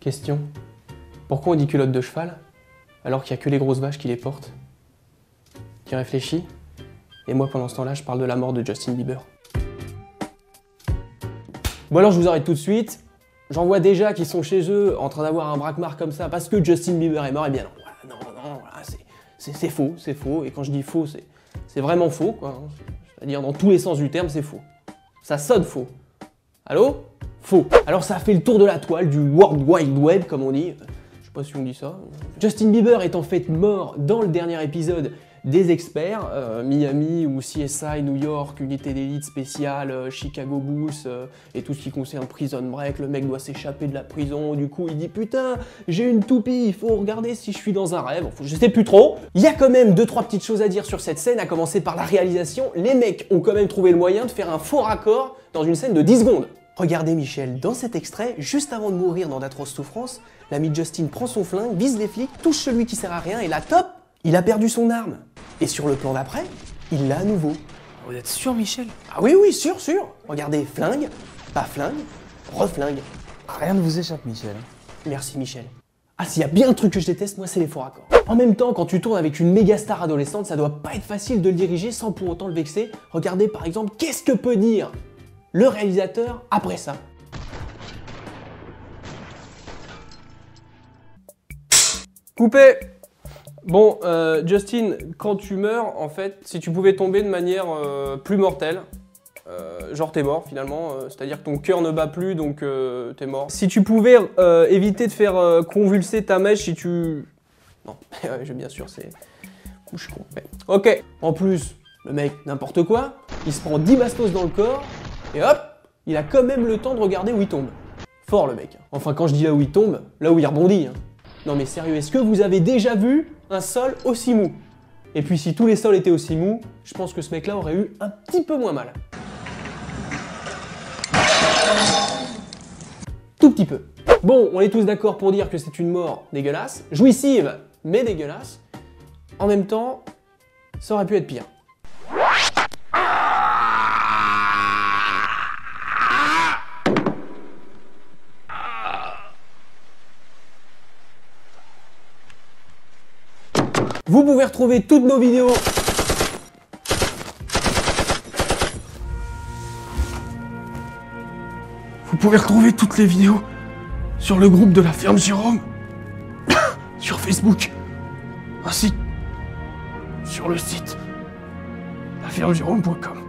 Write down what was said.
Question. Pourquoi on dit culotte de cheval alors qu'il n'y a que les grosses vaches qui les portent? Tu réfléchis? Et moi pendant ce temps-là, je parle de la mort de Justin Bieber. Bon alors je vous arrête tout de suite. J'en vois déjà qui sont chez eux en train d'avoir un braquemar comme ça parce que Justin Bieber est mort. Eh bien non, voilà, c'est faux, c'est faux. Et quand je dis faux, c'est vraiment faux, quoi. C'est-à-dire dans tous les sens du terme, c'est faux. Ça sonne faux. Allô? Faux. Alors ça a fait le tour de la toile, du World Wide Web, comme on dit. Je sais pas si on dit ça. Justin Bieber est en fait mort dans le dernier épisode des experts, Miami ou CSI, New York, unité d'élite spéciale, Chicago Bulls, et tout ce qui concerne Prison Break. Le mec doit s'échapper de la prison, du coup il dit putain, j'ai une toupie, il faut regarder si je suis dans un rêve. Enfin, je sais plus trop. Il y a quand même 2-3 petites choses à dire sur cette scène, à commencer par la réalisation. Les mecs ont quand même trouvé le moyen de faire un faux raccord dans une scène de 10 secondes. Regardez Michel, dans cet extrait, juste avant de mourir dans d'atroces souffrances, l'ami Justin prend son flingue, vise les flics, touche celui qui sert à rien et là, top, il a perdu son arme. Et sur le plan d'après, il l'a à nouveau. Vous êtes sûr, Michel? Ah oui, sûr. Regardez, flingue, pas flingue, reflingue. Rien ne vous échappe, Michel. Merci Michel. Ah, s'il y a bien un truc que je déteste, moi, c'est les faux raccords. En même temps, quand tu tournes avec une méga star adolescente, ça doit pas être facile de le diriger sans pour autant le vexer. Regardez par exemple, qu'est-ce que peut dire le réalisateur après ça? Coupé. Bon, Justin, quand tu meurs, en fait, si tu pouvais tomber de manière plus mortelle, genre t'es mort finalement, c'est-à-dire que ton cœur ne bat plus, donc t'es mort. Si tu pouvais éviter de faire convulser ta mèche, si tu... Non, bien sûr, c'est... Je suis con. Ouais. Ok, en plus, le mec, n'importe quoi, il se prend 10 bastos dans le corps, et hop, il a quand même le temps de regarder où il tombe. Fort le mec. Enfin, quand je dis là où il tombe, là où il rebondit. Hein. Non mais sérieux, est-ce que vous avez déjà vu un sol aussi mou? Et puis si tous les sols étaient aussi mous, je pense que ce mec-là aurait eu un petit peu moins mal. Tout petit peu. Bon, on est tous d'accord pour dire que c'est une mort dégueulasse, jouissive, mais dégueulasse. En même temps, ça aurait pu être pire. Vous pouvez retrouver toutes nos vidéos sur le groupe de la ferme Jérôme sur Facebook ainsi sur le site lafermejérôme.com.